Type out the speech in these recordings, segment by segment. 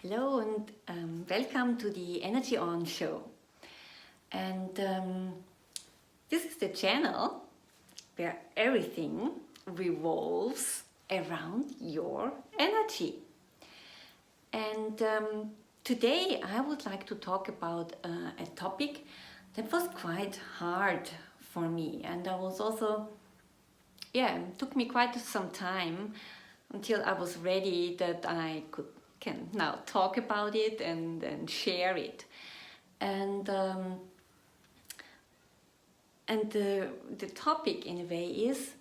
Hello and welcome to the Energy On show. And this is the channel where everything revolves around your energy. And today I would like to talk about a topic that was quite hard for me, and I was also, it took me quite some time until I was ready that I can now talk about it and share it. And the topic in a way is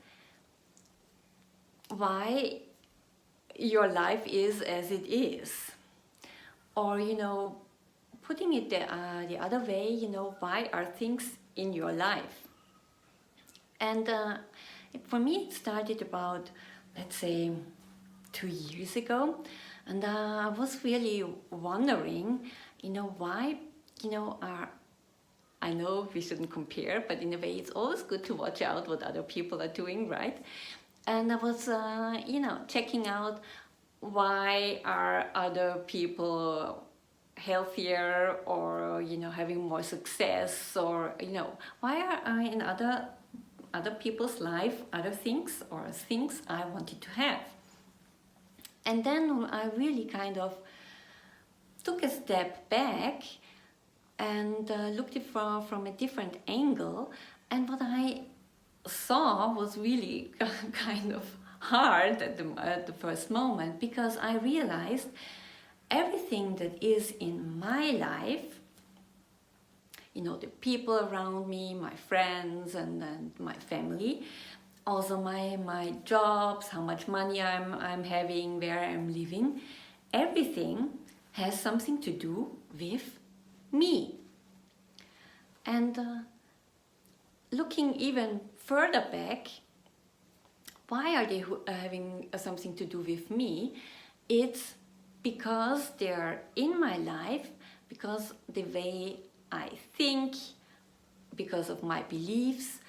why your life is as it is, or putting it the other way, why are things in your life. And for me it started about, let's say, 2 years ago, and I was really wondering, why, I know we shouldn't compare, but in a way it's always good to watch out what other people are doing, right? And I was, checking out why are other people healthier, or, having more success, or, why are in other people's life other things or things I wanted to have. And then I really kind of took a step back and looked at it from a different angle. And what I saw was really kind of hard at the first moment, because I realized everything that is in my life, the people around me, my friends and my family, also my jobs, how much money I'm having, where I'm living, everything has something to do with me. And looking even further back, why are they having something to do with me? It's because they're in my life, because the way I think, because of my beliefs,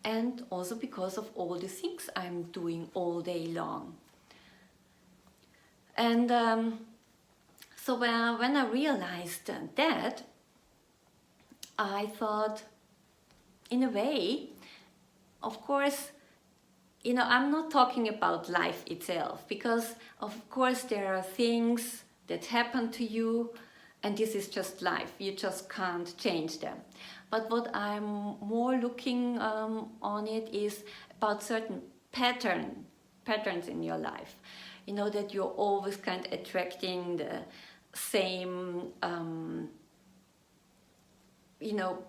and also because of all the things I'm doing all day long. And so when I realized that, I thought, in a way, of course, I'm not talking about life itself, because of course there are things that happen to you, and this is just life. You just can't change them. But what I'm more looking on it is about certain patterns in your life. That you're always kind of attracting the same,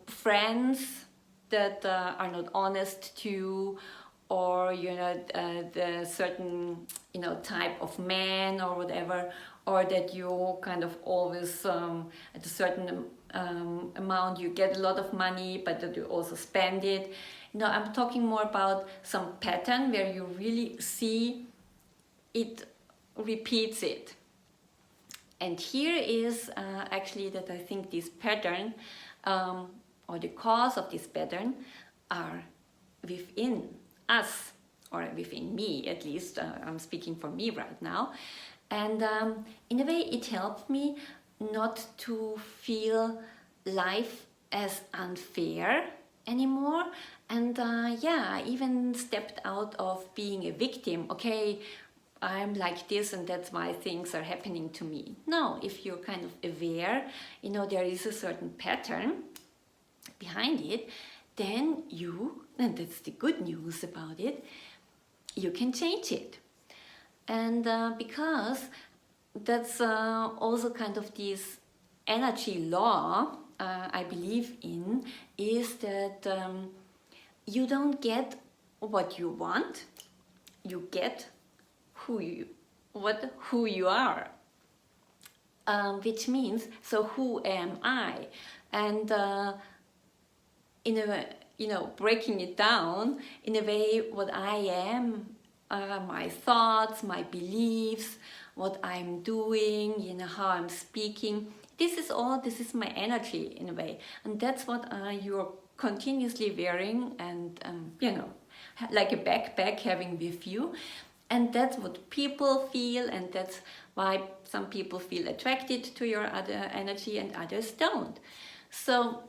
friends that are not honest to you, or the certain type of man or whatever, or that you kind of always at a certain amount you get a lot of money, but that you also spend it. I'm talking more about some pattern where you really see it repeats it. And here is actually that I think this pattern, or the cause of this pattern, are within us, or within me at least. I'm speaking for me right now. And in a way it helped me not to feel life as unfair anymore. And I even stepped out of being a victim. Okay, I'm like this and that's why things are happening to me. No, if you're kind of aware, there is a certain pattern behind it, then and that's the good news about it, you can change it. And because that's also kind of this energy law I believe in, is that you don't get what you want, you get who you are. Which means, so who am I? And in a way, breaking it down, in a way, what I am, my thoughts, my beliefs, what I'm doing, how I'm speaking, this is my energy in a way. And that's what you're continuously wearing and, like a backpack having with you. And that's what people feel, and that's why some people feel attracted to your other energy and others don't. So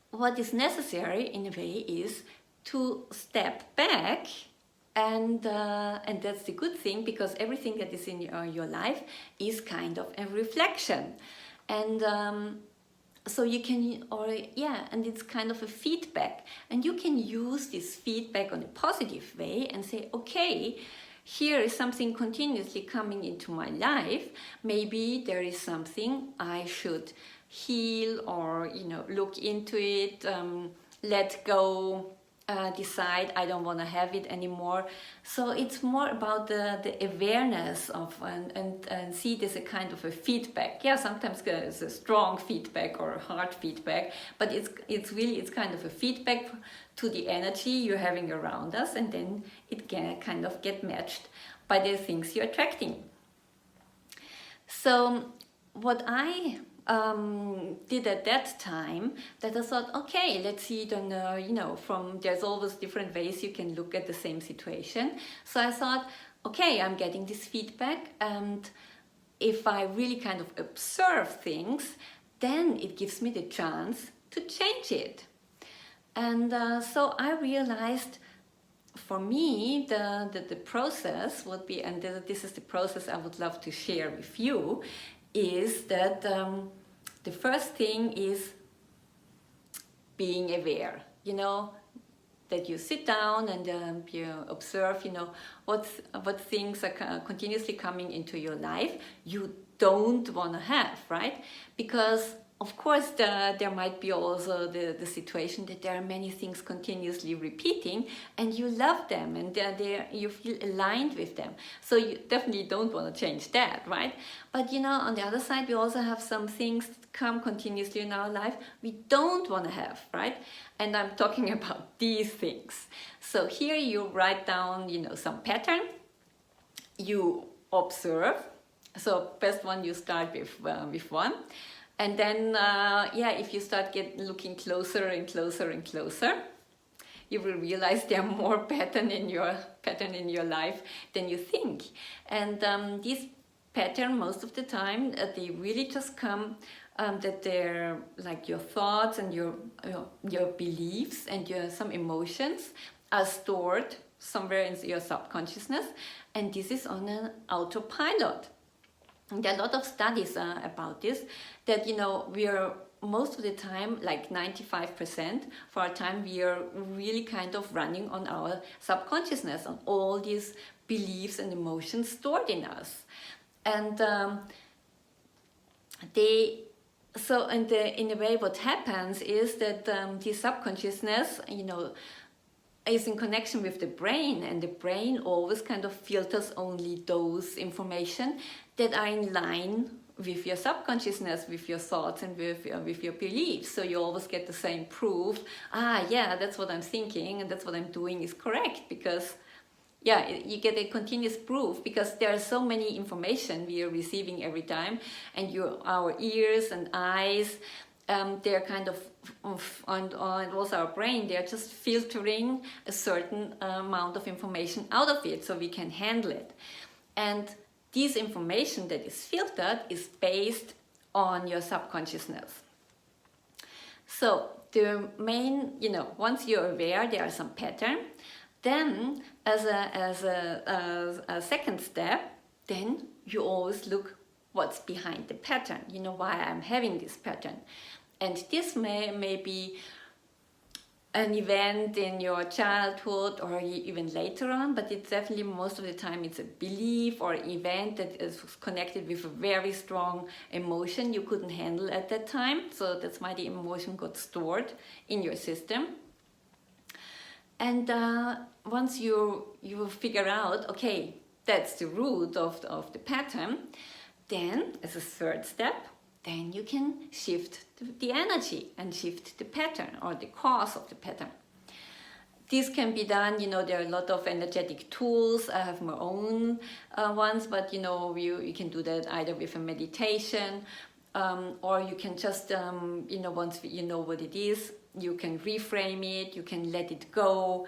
what is necessary in a way is to step back, and that's the good thing, because everything that is in your life is kind of a reflection, and so you can, and it's kind of a feedback, and you can use this feedback on a positive way and say, okay, here is something continuously coming into my life. Maybe there is something I should heal, or look into it, let go, decide I don't want to have it anymore. So it's more about the awareness of, and see it as a kind of a feedback. Yeah, sometimes it's a strong feedback or a hard feedback, but it's kind of a feedback to the energy you're having around us, and then it can kind of get matched by the things you're attracting. So what I did at that time, that I thought, okay, let's see it on, from, there's always different ways you can look at the same situation. So I thought, okay, I'm getting this feedback, and if I really kind of observe things, then it gives me the chance to change it. And so I realized, for me, the process would be, and this is the process I would love to share with you, is that the first thing is being aware, that you sit down and you observe, what things are continuously coming into your life you don't want to have, right? Because of course, there might be also the situation that there are many things continuously repeating, and you love them, and you feel aligned with them. So you definitely don't want to change that, right? But on the other side, we also have some things that come continuously in our life we don't want to have, right? And I'm talking about these things. So here you write down, some pattern. You observe. So best one, you start with one. And then, if you start looking closer and closer and closer, you will realize there are more pattern in your life than you think. And these pattern, most of the time, they really just come that they're like your thoughts and your beliefs and some emotions are stored somewhere in your subconsciousness, and this is on an autopilot. There are a lot of studies about this, that we are most of the time, like 95% for our time, we are really kind of running on our subconsciousness, on all these beliefs and emotions stored in us. And in a way, what happens is that the subconsciousness, is in connection with the brain, and the brain always kind of filters only those information that are in line with your subconsciousness, with your thoughts, and with your beliefs. So you always get the same proof. That's what I'm thinking, and that's what I'm doing is correct, because you get a continuous proof, because there are so many information we are receiving every time, and our ears and eyes, they're kind of, and also our brain, they're just filtering a certain amount of information out of it so we can handle it. And this information that is filtered is based on your subconsciousness. So the main, once you're aware there are some pattern, then as a second step, then you always look what's behind the pattern, why I'm having this pattern. And this may be an event in your childhood or even later on, but it's definitely most of the time it's a belief or event that is connected with a very strong emotion you couldn't handle at that time. So that's why the emotion got stored in your system. And once you figure out, okay, that's the root of the pattern, then as a third step, then you can shift the energy and shift the pattern or the cause of the pattern. This can be done, there are a lot of energetic tools. I have my own ones, but you can do that either with a meditation, or you can just, once you know what it is, you can reframe it, you can let it go.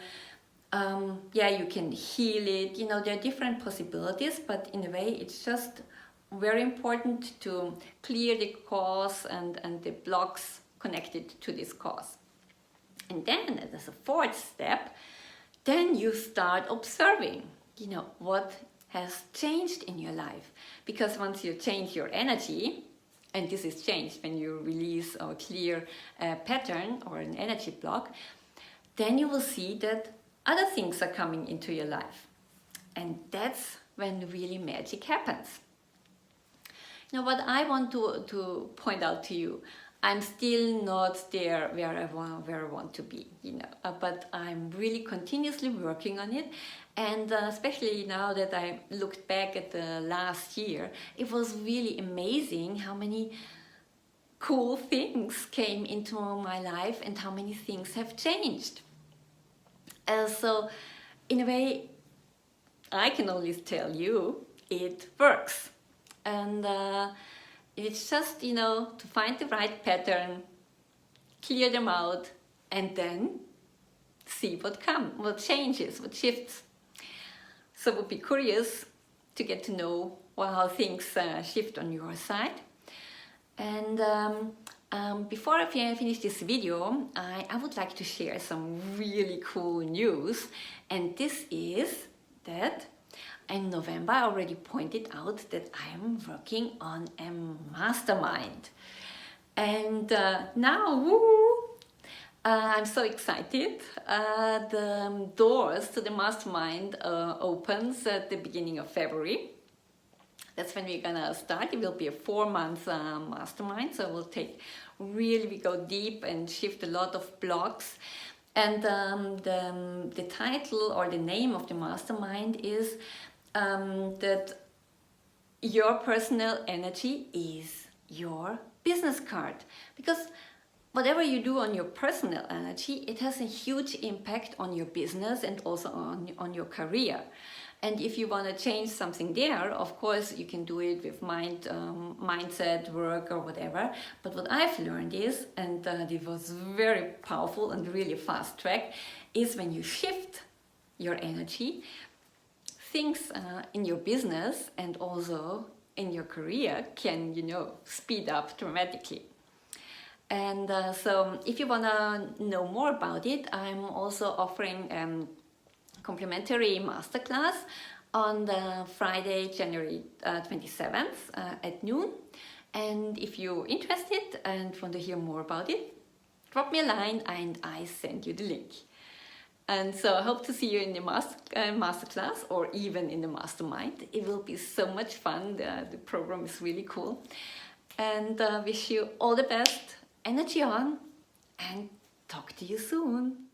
Yeah, you can heal it. You know, there are different possibilities, but in a way, it's just very important to clear the cause and the blocks connected to this cause. And then, as a fourth step, then you start observing, you know, what has changed in your life. Because once you change your energy, and this is changed when you release or clear a pattern or an energy block, then you will see that other things are coming into your life. And that's when really magic happens. You know, what I want to point out to you, I'm still not there where I want to be, you know, but I'm really continuously working on it. And especially now that I looked back at the last year, it was really amazing how many cool things came into my life and how many things have changed. So in a way, I can always tell you it works. And it's just, you know, to find the right pattern, clear them out, and then see what changes, what shifts. So I would be curious to get to know how things shift on your side. And before I finish this video, I would like to share some really cool news. And this is that in November, I already pointed out that I am working on a mastermind. And now, woo, I'm so excited. The doors to the mastermind opens at the beginning of February. That's when we're gonna start. It will be a 4-month mastermind, so we go deep and shift a lot of blocks. And the title or the name of the mastermind is that your personal energy is your business card. Because whatever you do on your personal energy, it has a huge impact on your business and also on your career. And if you want to change something there, of course, you can do it with mindset, work, or whatever. But what I've learned is, and it was very powerful and really fast track, is when you shift your energy, things in your business and also in your career can, you know, speed up dramatically. And so if you want to know more about it, I'm also offering complimentary masterclass on the Friday, January 27th at noon. And if you're interested and want to hear more about it, drop me a line and I send you the link. And so I hope to see you in the masterclass or even in the mastermind. It will be so much fun. The program is really cool. And wish you all the best. Energy on, and talk to you soon.